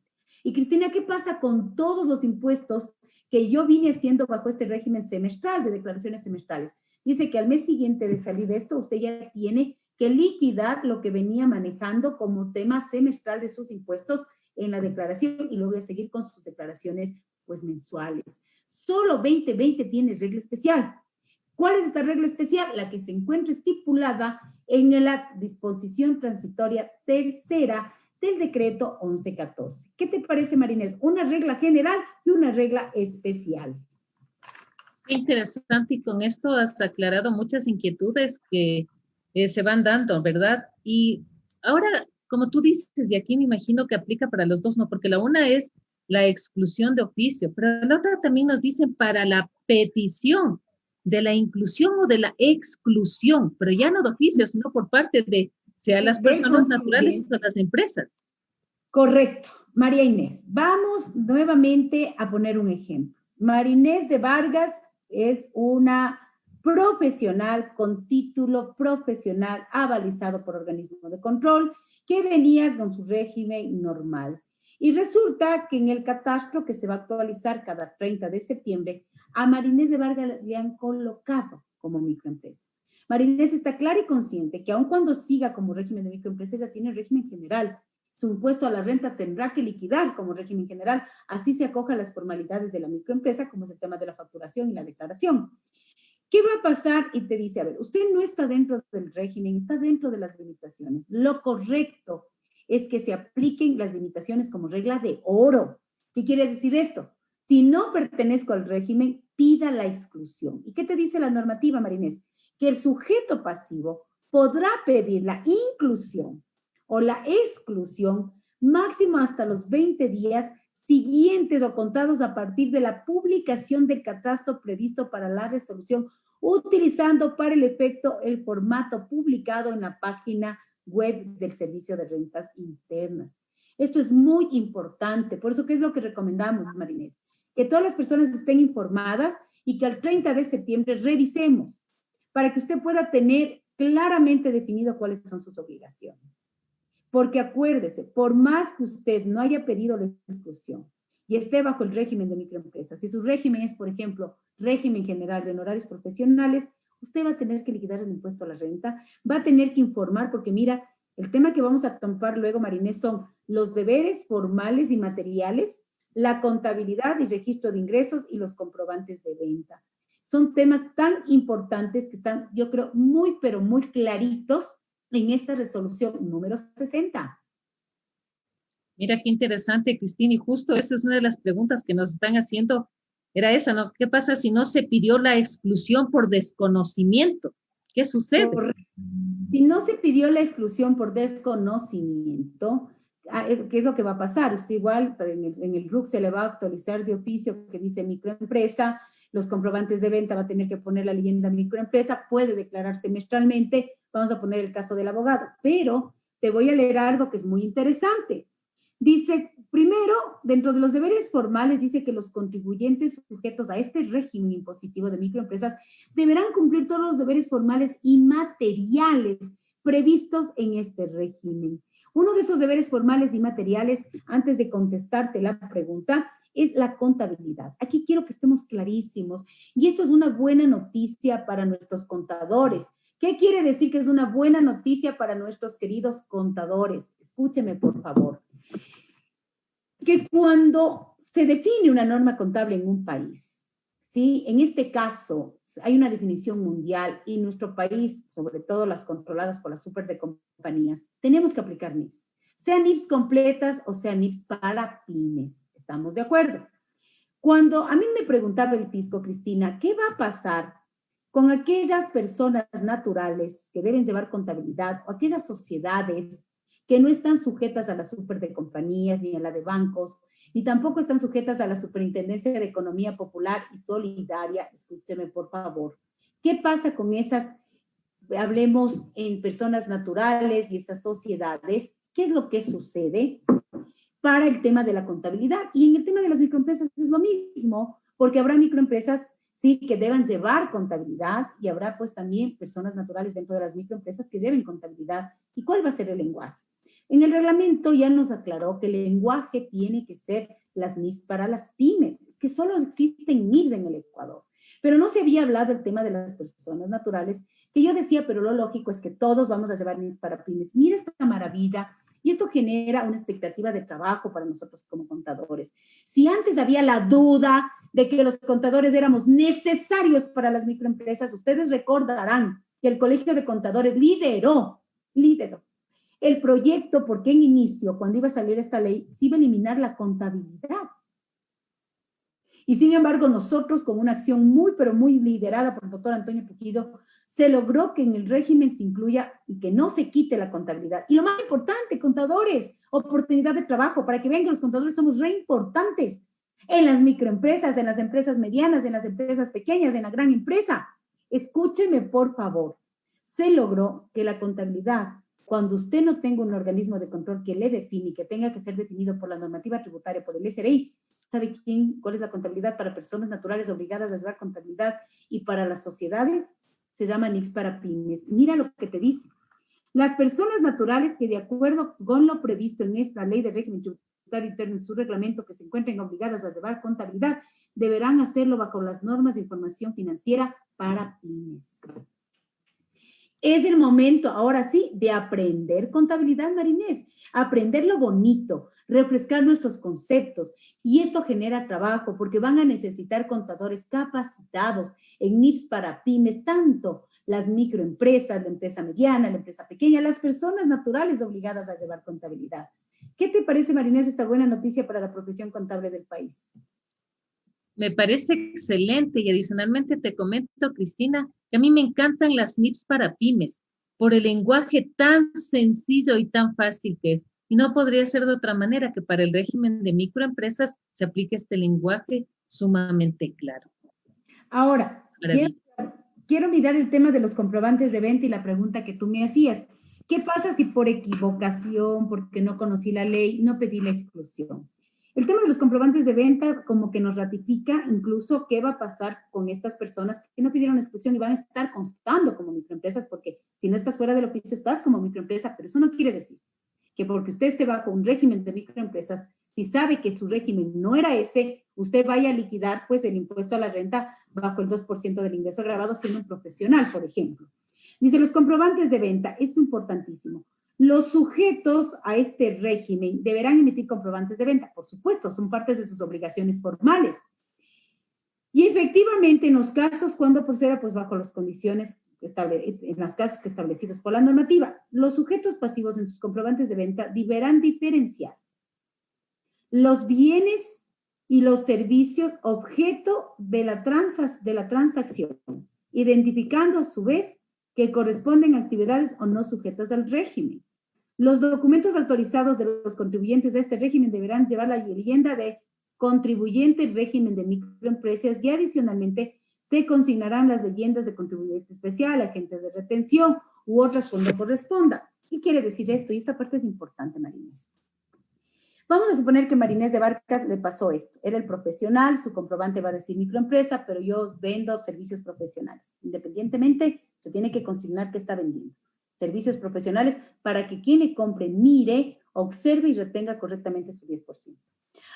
Y Cristina, ¿qué pasa con todos los impuestos que yo vine haciendo bajo este régimen semestral de declaraciones semestrales? Dice que al mes siguiente de salir de esto, usted ya tiene que liquidar lo que venía manejando como tema semestral de sus impuestos en la declaración y luego de seguir con sus declaraciones pues mensuales. Solo 2020 tiene regla especial. ¿Cuál es esta regla especial? La que se encuentra estipulada en la disposición transitoria tercera del decreto 1114. ¿Qué te parece, Marinés? Una regla general y una regla especial. Interesante, y con esto has aclarado muchas inquietudes que se van dando, ¿verdad? Y ahora, como tú dices, y aquí me imagino que aplica para los dos, ¿no? Porque la una es la exclusión de oficio, pero la otra también nos dicen para la petición de la inclusión o de la exclusión, pero ya no de oficio, sino por parte de, sea las personas naturales o las empresas. Correcto. María Inés, vamos nuevamente a poner un ejemplo. María Inés de Vargas es una profesional con título profesional avalizado por organismo de control que venía con su régimen normal. Y resulta que en el catastro que se va a actualizar cada 30 de septiembre, a María Inés de Vargas le han colocado como microempresa. María Inés está clara y consciente que aun cuando siga como régimen de microempresa, ya tiene régimen general. Su impuesto a la renta tendrá que liquidar como régimen general, así se acoja a las formalidades de la microempresa, como es el tema de la facturación y la declaración. ¿Qué va a pasar? Y te dice, a ver, usted no está dentro del régimen, está dentro de las limitaciones. Lo correcto es que se apliquen las limitaciones como regla de oro. ¿Qué quiere decir esto? Si no pertenezco al régimen, pida la exclusión. ¿Y qué te dice la normativa, Marinés? Que el sujeto pasivo podrá pedir la inclusión o la exclusión máximo hasta los 20 días siguientes o contados a partir de la publicación del catastro previsto para la resolución, utilizando para el efecto el formato publicado en la página web del Servicio de Rentas Internas. Esto es muy importante, por eso, ¿qué es lo que recomendamos, Marinés? Que todas las personas estén informadas y que al 30 de septiembre revisemos para que usted pueda tener claramente definido cuáles son sus obligaciones. Porque acuérdese, por más que usted no haya pedido la exclusión y esté bajo el régimen de microempresas, si su régimen es, por ejemplo, régimen general de honorarios profesionales, usted va a tener que liquidar el impuesto a la renta, va a tener que informar, porque mira, el tema que vamos a topar luego, Marinés, son los deberes formales y materiales, la contabilidad y registro de ingresos y los comprobantes de venta. Son temas tan importantes que están, yo creo, muy, pero muy claritos en esta resolución número 60. Mira qué interesante, Cristina, y justo esa es una de las preguntas que nos están haciendo, era esa, ¿no? ¿Qué pasa si no se pidió la exclusión por desconocimiento? ¿Qué sucede? Si no se pidió la exclusión por desconocimiento, ¿qué es lo que va a pasar? Usted igual en el RUC se le va a actualizar de oficio que dice microempresa, los comprobantes de venta va a tener que poner la leyenda microempresa, puede declarar semestralmente, vamos a poner el caso del abogado, pero te voy a leer algo que es muy interesante. Dice, primero, dentro de los deberes formales, dice que los contribuyentes sujetos a este régimen impositivo de microempresas deberán cumplir todos los deberes formales y materiales previstos en este régimen. Uno de esos deberes formales y materiales, antes de contestarte la pregunta, es la contabilidad. Aquí quiero que estemos clarísimos. Y esto es una buena noticia para nuestros contadores. ¿Qué quiere decir que es una buena noticia para nuestros queridos contadores? Escúcheme, por favor. Que cuando se define una norma contable en un país, ¿sí? En este caso, hay una definición mundial y nuestro país, sobre todo las controladas por las super de compañías, tenemos que aplicar NIFs. Sean NIFs completas o sean NIFs para pymes. ¿Estamos de acuerdo? Cuando a mí me preguntaba el fisco, Cristina, ¿qué va a pasar con aquellas personas naturales que deben llevar contabilidad o aquellas sociedades que no están sujetas a la super de compañías ni a la de bancos, ni tampoco están sujetas a la Superintendencia de Economía Popular y Solidaria? Escúcheme, por favor. ¿Qué pasa con esas, hablemos en personas naturales y estas sociedades? ¿Qué es lo que sucede para el tema de la contabilidad? Y en el tema de las microempresas es lo mismo, porque habrá microempresas, sí, que deban llevar contabilidad y habrá pues también personas naturales dentro de las microempresas que lleven contabilidad. ¿Y cuál va a ser el lenguaje? En el reglamento ya nos aclaró que el lenguaje tiene que ser las NIFs para las pymes. Es que solo existen NIFs en el Ecuador. Pero no se había hablado del tema de las personas naturales, que yo decía, pero lo lógico es que todos vamos a llevar NIFs para pymes. Mira esta maravilla. Y esto genera una expectativa de trabajo para nosotros como contadores. Si antes había la duda de que los contadores éramos necesarios para las microempresas, ustedes recordarán que el Colegio de Contadores lideró el proyecto, porque en inicio, cuando iba a salir esta ley, se iba a eliminar la contabilidad. Y sin embargo, nosotros, con una acción muy, pero muy liderada por el doctor Antonio Trujillo, se logró que en el régimen se incluya y que no se quite la contabilidad. Y lo más importante, contadores, oportunidad de trabajo, para que vean que los contadores somos re importantes en las microempresas, en las empresas medianas, en las empresas pequeñas, en la gran empresa. Escúcheme, por favor. Se logró que la contabilidad, cuando usted no tenga un organismo de control que le define y que tenga que ser definido por la normativa tributaria, por el SRI, ¿sabe cuál es la contabilidad para personas naturales obligadas a llevar contabilidad y para las sociedades? Se llama NIFs para pymes. Mira lo que te dice. Las personas naturales que de acuerdo con lo previsto en esta ley de régimen tributario interno en su reglamento que se encuentren obligadas a llevar contabilidad, deberán hacerlo bajo las normas de información financiera para pymes. Es el momento, ahora sí, de aprender contabilidad, Marinés, aprender lo bonito, refrescar nuestros conceptos. Y esto genera trabajo porque van a necesitar contadores capacitados en NIFs para pymes, tanto las microempresas, la empresa mediana, la empresa pequeña, las personas naturales obligadas a llevar contabilidad. ¿Qué te parece, Marinés, esta buena noticia para la profesión contable del país? Me parece excelente y adicionalmente te comento, Cristina, que a mí me encantan las NIFs para pymes por el lenguaje tan sencillo y tan fácil que es. Y no podría ser de otra manera que para el régimen de microempresas se aplique este lenguaje sumamente claro. Ahora, quiero mirar el tema de los comprobantes de venta y la pregunta que tú me hacías. ¿Qué pasa si por equivocación, porque no conocí la ley, no pedí la exclusión? El tema de los comprobantes de venta como que nos ratifica incluso qué va a pasar con estas personas que no pidieron exclusión y van a estar constando como microempresas, porque si no estás fuera del oficio estás como microempresa, pero eso no quiere decir que porque usted esté bajo un régimen de microempresas, si sabe que su régimen no era ese, usted vaya a liquidar pues el impuesto a la renta bajo el 2% del ingreso agravado siendo un profesional, por ejemplo. Dice, los comprobantes de venta, esto es importantísimo. Los sujetos a este régimen deberán emitir comprobantes de venta, por supuesto, son partes de sus obligaciones formales. Y efectivamente, en los casos cuando proceda, pues bajo las condiciones, en los casos que establecidos por la normativa, los sujetos pasivos en sus comprobantes de venta deberán diferenciar los bienes y los servicios objeto de la transacción, identificando a su vez que corresponden a actividades o no sujetas al régimen. Los documentos autorizados de los contribuyentes de este régimen deberán llevar la leyenda de contribuyente régimen de microempresas y adicionalmente se consignarán las leyendas de contribuyente especial, agentes de retención u otras cuando corresponda. ¿Qué quiere decir esto? Y esta parte es importante, Marinés. Vamos a suponer que Marinés de Barcas le pasó esto. Era el profesional, su comprobante va a decir microempresa, pero yo vendo servicios profesionales. Independientemente, se tiene que consignar qué está vendiendo. Servicios profesionales para que quien le compre mire, observe y retenga correctamente su 10%.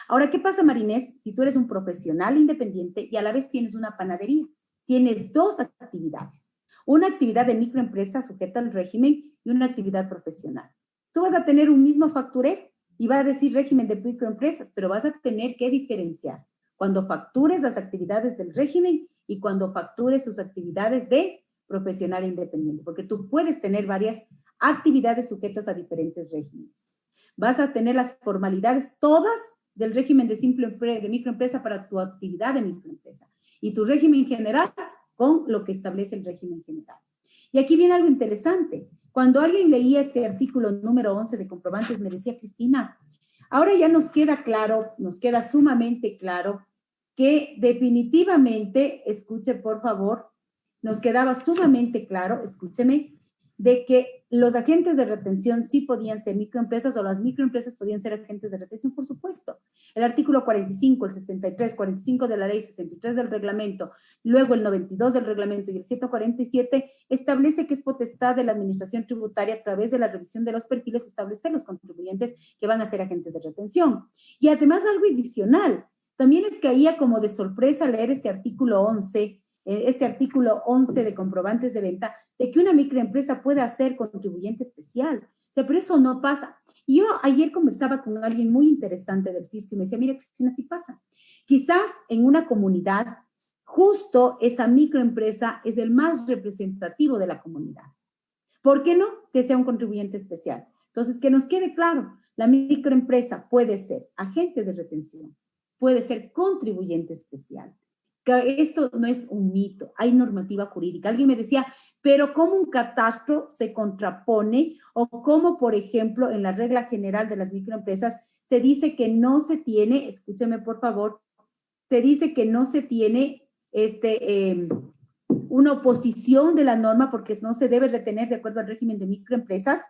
Ahora, ¿qué pasa, Marinés? Si tú eres un profesional independiente y a la vez tienes una panadería, tienes dos actividades. Una actividad de microempresa sujeta al régimen y una actividad profesional. Tú vas a tener un mismo facturero y va a decir régimen de microempresas, pero vas a tener que diferenciar cuando factures las actividades del régimen y cuando factures sus actividades de profesional independiente, porque tú puedes tener varias actividades sujetas a diferentes regímenes. Vas a tener las formalidades todas del régimen de microempresa para tu actividad de microempresa y tu régimen general con lo que establece el régimen general. Y aquí viene algo interesante. Cuando alguien leía este artículo número 11 de comprobantes, me decía, Cristina, ahora ya nos queda claro, nos queda sumamente claro que definitivamente, escuche por favor, nos quedaba sumamente claro, escúcheme, de que los agentes de retención sí podían ser microempresas o las microempresas podían ser agentes de retención, por supuesto. El artículo 45, el 63, 45 de la ley, 63 del reglamento, luego el 92 del reglamento y el 147 establece que es potestad de la administración tributaria a través de la revisión de los perfiles establecer los contribuyentes que van a ser agentes de retención. Y además algo adicional, también les caía como de sorpresa leer este artículo 11 de comprobantes de venta, de que una microempresa pueda ser contribuyente especial. O sea, pero eso no pasa. Y yo ayer conversaba con alguien muy interesante del fisco y me decía, mira, Cristina, sí pasa. Quizás en una comunidad, justo esa microempresa es el más representativo de la comunidad. ¿Por qué no? Que sea un contribuyente especial. Entonces, que nos quede claro, la microempresa puede ser agente de retención, puede ser contribuyente especial. Esto no es un mito, hay normativa jurídica. Alguien me decía, pero ¿cómo un catastro se contrapone o cómo, por ejemplo, en la regla general de las microempresas se dice que no se tiene, escúcheme por favor, se dice que no se tiene una oposición de la norma porque no se debe retener de acuerdo al régimen de microempresas?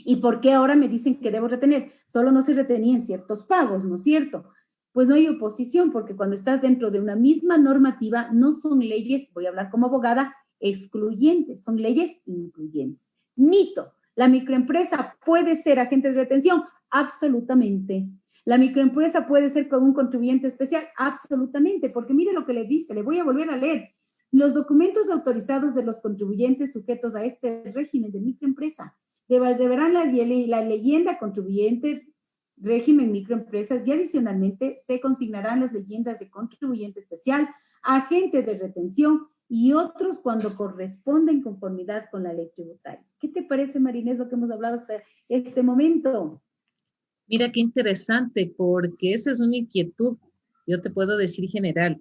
¿Y por qué ahora me dicen que debo retener? Solo no se retenían ciertos pagos, ¿no es cierto? Pues no hay oposición, porque cuando estás dentro de una misma normativa, no son leyes, voy a hablar como abogada, excluyentes, son leyes incluyentes. Mito, ¿la microempresa puede ser agente de retención? Absolutamente. ¿La microempresa puede ser con un contribuyente especial? Absolutamente, porque mire lo que le dice, le voy a volver a leer. Los documentos autorizados de los contribuyentes sujetos a este régimen de microempresa deberán la leyenda contribuyente régimen microempresas y adicionalmente se consignarán las leyendas de contribuyente especial, agente de retención y otros cuando corresponda en conformidad con la ley tributaria. ¿Qué te parece, Marinés, lo que hemos hablado hasta este momento? Mira qué interesante, porque esa es una inquietud, yo te puedo decir general,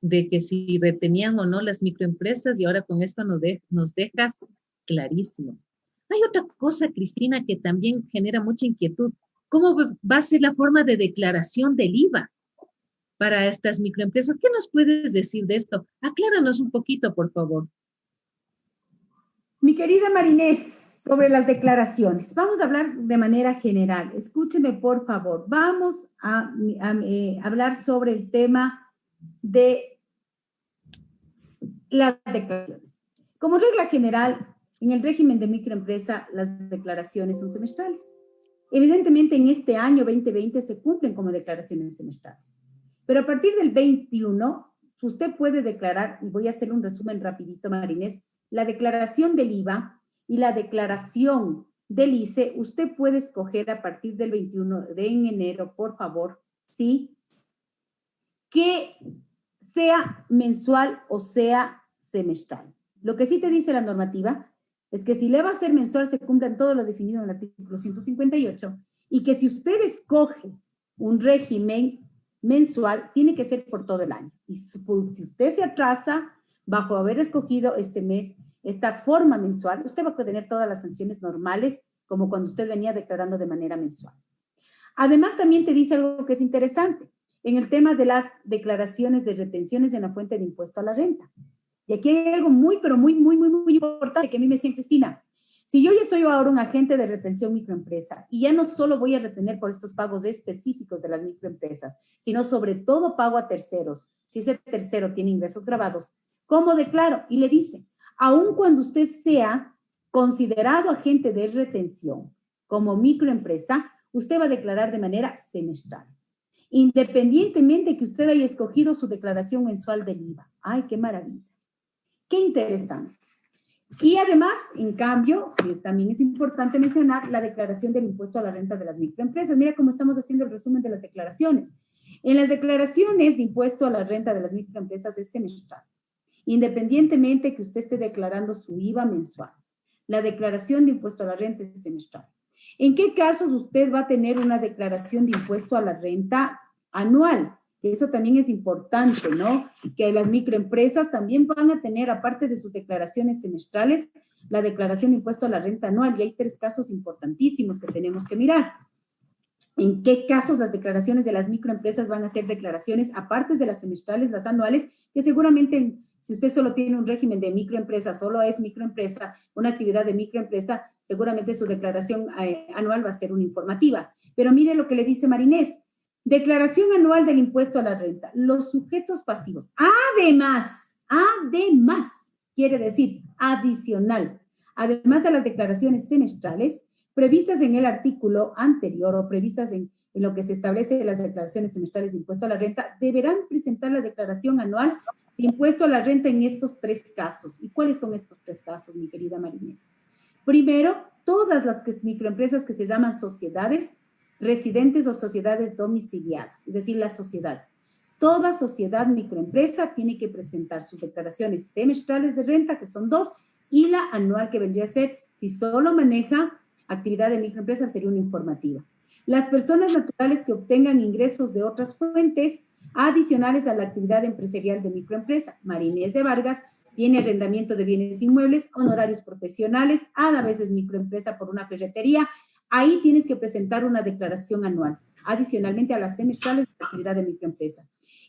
de que si retenían o no las microempresas y ahora con esto nos dejas clarísimo. Hay otra cosa, Cristina, que también genera mucha inquietud. ¿Cómo va a ser la forma de declaración del IVA para estas microempresas? ¿Qué nos puedes decir de esto? Acláranos un poquito, por favor. Mi querida Marinés, sobre las declaraciones. Vamos a hablar de manera general. Escúcheme, por favor. Vamos a hablar sobre el tema de las declaraciones. Como regla general, en el régimen de microempresa, las declaraciones son semestrales. Evidentemente, en este año 2020 se cumplen como declaraciones semestrales. Pero a partir del 21, usted puede declarar, y voy a hacer un resumen rapidito, Marinés, la declaración del IVA y la declaración del ICE, usted puede escoger a partir del 21 de enero, por favor, ¿sí? Que sea mensual o sea semestral. Lo que sí te dice la normativa es que si le va a ser mensual se cumplan todo lo definido en el artículo 158 y que si usted escoge un régimen mensual, tiene que ser por todo el año. Y si usted se atrasa bajo haber escogido este mes, esta forma mensual, usted va a tener todas las sanciones normales como cuando usted venía declarando de manera mensual. Además, también te dice algo que es interesante en el tema de las declaraciones de retenciones en la fuente de impuesto a la renta. Y aquí hay algo muy, pero muy importante que a mí me decía Cristina. Si yo ya soy ahora un agente de retención microempresa y ya no solo voy a retener por estos pagos específicos de las microempresas, sino sobre todo pago a terceros, si ese tercero tiene ingresos grabados, ¿cómo declaro? Y le dice, aun cuando usted sea considerado agente de retención como microempresa, usted va a declarar de manera semestral, independientemente de que usted haya escogido su declaración mensual del IVA. ¡Ay, qué maravilla! ¡Qué interesante! Y además, en cambio, también es importante mencionar la declaración del impuesto a la renta de las microempresas. Mira cómo estamos haciendo el resumen de las declaraciones. En las declaraciones de impuesto a la renta de las microempresas es semestral, independientemente que usted esté declarando su IVA mensual. La declaración de impuesto a la renta es semestral. ¿En qué casos usted va a tener una declaración de impuesto a la renta anual? Eso también es importante, ¿no? Que las microempresas también van a tener, aparte de sus declaraciones semestrales, la declaración de impuesto a la renta anual. Y hay 3 casos importantísimos que tenemos que mirar. ¿En qué casos las declaraciones de las microempresas van a ser declaraciones, aparte de las semestrales, las anuales, que seguramente si usted solo tiene un régimen de microempresa, solo es microempresa, una actividad de microempresa, seguramente su declaración anual va a ser una informativa. Pero mire lo que le dice Marinés. Declaración anual del impuesto a la renta. Los sujetos pasivos. Además, quiere decir adicional, además de las declaraciones semestrales previstas en el artículo anterior o previstas en lo que se establece de las declaraciones semestrales de impuesto a la renta, deberán presentar la declaración anual de impuesto a la renta en estos 3 casos. ¿Y cuáles son estos 3 casos, mi querida Marinés? Primero, todas las microempresas que se llaman sociedades residentes o sociedades domiciliadas, es decir, las sociedades. Toda sociedad microempresa tiene que presentar sus declaraciones semestrales de renta, que son 2, y la anual, que vendría a ser, si solo maneja actividad de microempresa, sería una informativa. Las personas naturales que obtengan ingresos de otras fuentes adicionales a la actividad empresarial de microempresa. Marinés de Vargas tiene arrendamiento de bienes inmuebles, honorarios profesionales, a veces microempresa por una ferretería. Ahí tienes que presentar una declaración anual, adicionalmente a las semestrales de actividad de microempresa.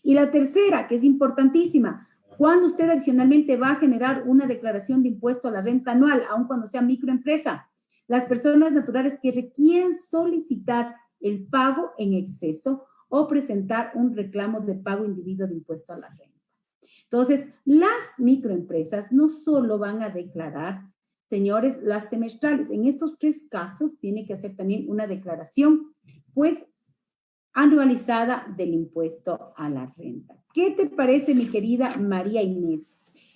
Y la tercera, que es importantísima, cuando usted adicionalmente va a generar una declaración de impuesto a la renta anual, aun cuando sea microempresa, las personas naturales que requieren solicitar el pago en exceso o presentar un reclamo de pago indebido de impuesto a la renta. Entonces, las microempresas no solo van a declarar, señores, las semestrales. En estos 3 casos tiene que hacer también una declaración, pues, anualizada del impuesto a la renta. ¿Qué te parece, mi querida María Inés?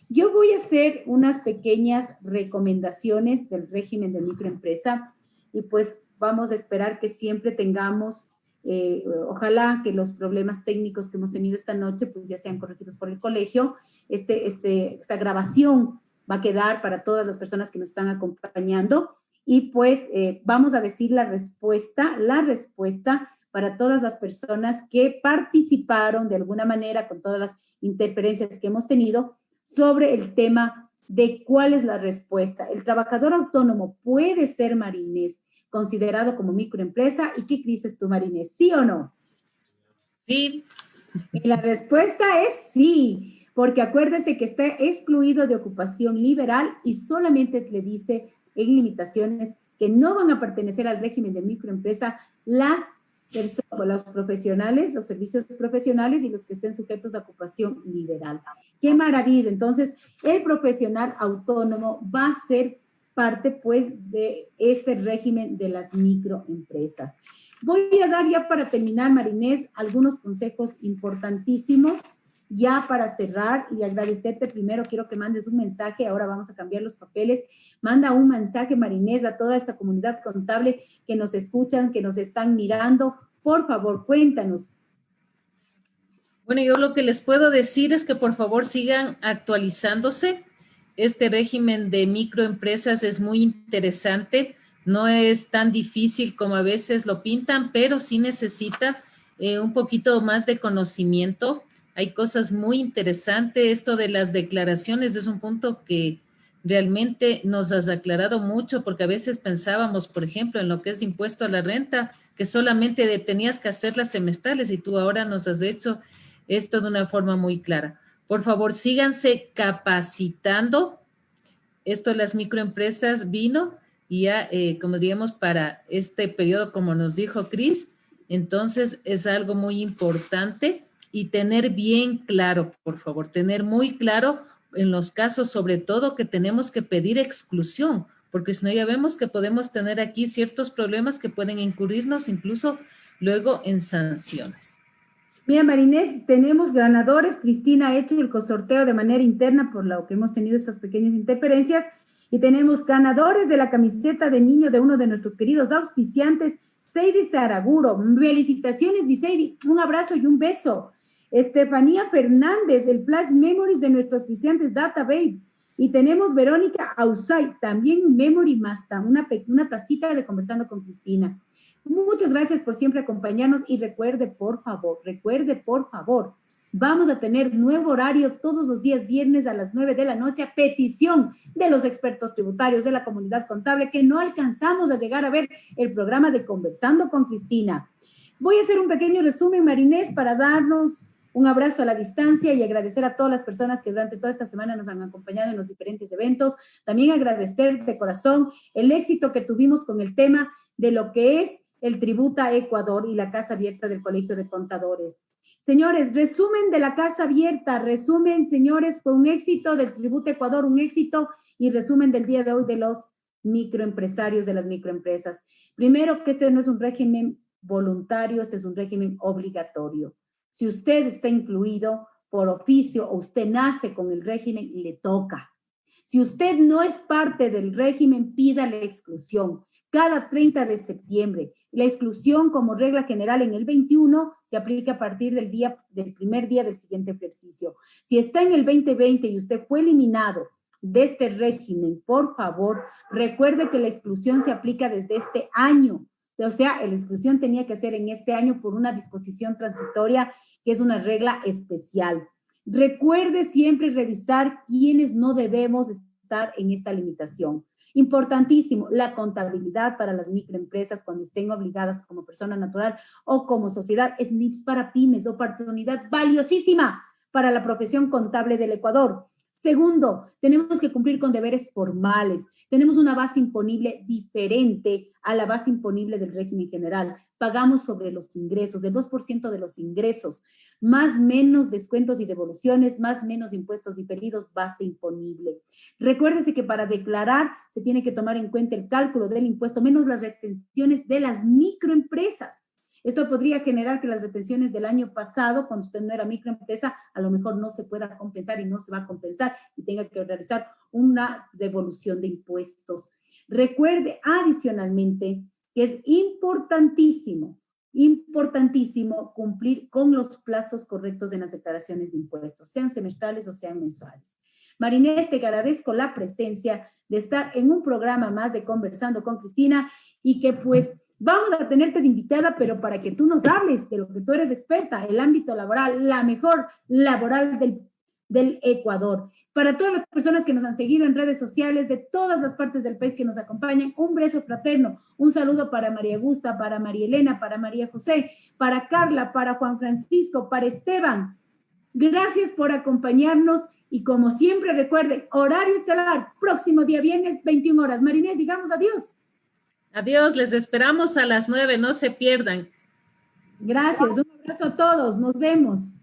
Yo voy a hacer unas pequeñas recomendaciones del régimen de microempresa y pues vamos a esperar que siempre tengamos, ojalá que los problemas técnicos que hemos tenido esta noche pues ya sean corregidos por el colegio. Esta grabación va a quedar para todas las personas que nos están acompañando y pues vamos a decir la respuesta para todas las personas que participaron de alguna manera con todas las interferencias que hemos tenido sobre el tema de cuál es la respuesta. ¿El trabajador autónomo puede ser, Marinés, considerado como microempresa? ¿Y qué dices tú, Marinés? ¿Sí o no? Sí. Y la respuesta es sí, porque acuérdese que está excluido de ocupación liberal y solamente le dice en limitaciones que no van a pertenecer al régimen de microempresa los profesionales, los servicios profesionales y los que estén sujetos a ocupación liberal. ¡Qué maravilla! Entonces, el profesional autónomo va a ser parte, pues, de este régimen de las microempresas. Voy a dar ya para terminar, Marinés, algunos consejos importantísimos ya para cerrar y agradecerte primero. Quiero que mandes un mensaje, ahora vamos a cambiar los papeles. Manda un mensaje, Marinés, a toda esta comunidad contable que nos escuchan, que nos están mirando. Por favor, cuéntanos. Bueno, yo lo que les puedo decir es que por favor sigan actualizándose. Este régimen de microempresas es muy interesante. No es tan difícil como a veces lo pintan, pero sí necesita un poquito más de conocimiento. Hay cosas muy interesantes. Esto de las declaraciones es un punto que realmente nos has aclarado mucho, porque a veces pensábamos, por ejemplo, en lo que es de impuesto a la renta, que solamente tenías que hacer las semestrales y tú ahora nos has hecho esto de una forma muy clara. Por favor, síganse capacitando. Esto de las microempresas vino y ya, como digamos, para este periodo, como nos dijo Cris, entonces es algo muy importante y tener bien claro, por favor, tener muy claro en los casos, sobre todo, que tenemos que pedir exclusión, porque si no ya vemos que podemos tener aquí ciertos problemas que pueden incurrirnos incluso luego en sanciones. Mira, Marinés, tenemos ganadores. Cristina ha hecho el consorteo de manera interna por lo que hemos tenido estas pequeñas interferencias. Y tenemos ganadores de la camiseta de niño de uno de nuestros queridos auspiciantes, Seidi Saraguro. Felicitaciones, Viseidi. Un abrazo y un beso. Estefanía Fernández, el Flash Memories de nuestros auspiciantes Database. Y tenemos Verónica Ausay, también Memory Master, una tacita de Conversando con Cristina. Muchas gracias por siempre acompañarnos y recuerde, por favor, vamos a tener nuevo horario todos los días viernes a las 9 de la noche a petición de los expertos tributarios de la comunidad contable que no alcanzamos a llegar a ver el programa de Conversando con Cristina. Voy a hacer un pequeño resumen, Marinés, para darnos un abrazo a la distancia y agradecer a todas las personas que durante toda esta semana nos han acompañado en los diferentes eventos. También agradecer de corazón el éxito que tuvimos con el tema de lo que es el Tributa Ecuador y la Casa Abierta del Colegio de Contadores. Señores, resumen de la Casa Abierta, resumen, señores, fue un éxito del Tributa Ecuador, un éxito, y resumen del día de hoy de los microempresarios, de las microempresas. Primero, que este no es un régimen voluntario, este es un régimen obligatorio. Si usted está incluido por oficio o usted nace con el régimen, le toca. Si usted no es parte del régimen, pida la exclusión. Cada 30 de septiembre. La exclusión, como regla general, en el 21 se aplica a partir del primer día del siguiente ejercicio. Si está en el 2020 y usted fue eliminado de este régimen, por favor, recuerde que la exclusión se aplica desde este año. O sea, la exclusión tenía que ser en este año por una disposición transitoria, que es una regla especial. Recuerde siempre revisar quiénes no debemos estar en esta limitación. Importantísimo, la contabilidad para las microempresas cuando estén obligadas como persona natural o como sociedad es NIPS para pymes, oportunidad valiosísima para la profesión contable del Ecuador. Segundo, tenemos que cumplir con deberes formales. Tenemos una base imponible diferente a la base imponible del régimen general. Pagamos sobre los ingresos, el 2% de los ingresos, más menos descuentos y devoluciones, más menos impuestos diferidos, base imponible. Recuérdese que para declarar se tiene que tomar en cuenta el cálculo del impuesto, menos las retenciones de las microempresas. Esto podría generar que las retenciones del año pasado, cuando usted no era microempresa, a lo mejor no se pueda compensar y no se va a compensar y tenga que realizar una devolución de impuestos. Recuerde adicionalmente que es importantísimo cumplir con los plazos correctos en las declaraciones de impuestos, sean semestrales o sean mensuales. Marinés, te agradezco la presencia de estar en un programa más de Conversando con Cristina y que pues vamos a tenerte de invitada, pero para que tú nos hables de lo que tú eres experta, el ámbito laboral, la mejor laboral del Ecuador. Para todas las personas que nos han seguido en redes sociales de todas las partes del país que nos acompañan, un beso fraterno, un saludo para María Augusta, para María Elena, para María José, para Carla, para Juan Francisco, para Esteban. Gracias por acompañarnos y como siempre recuerden, horario estelar, próximo día viernes, 21 horas. Marinés, digamos adiós. Adiós, les esperamos a las 9, no se pierdan. Gracias, un abrazo a todos, nos vemos.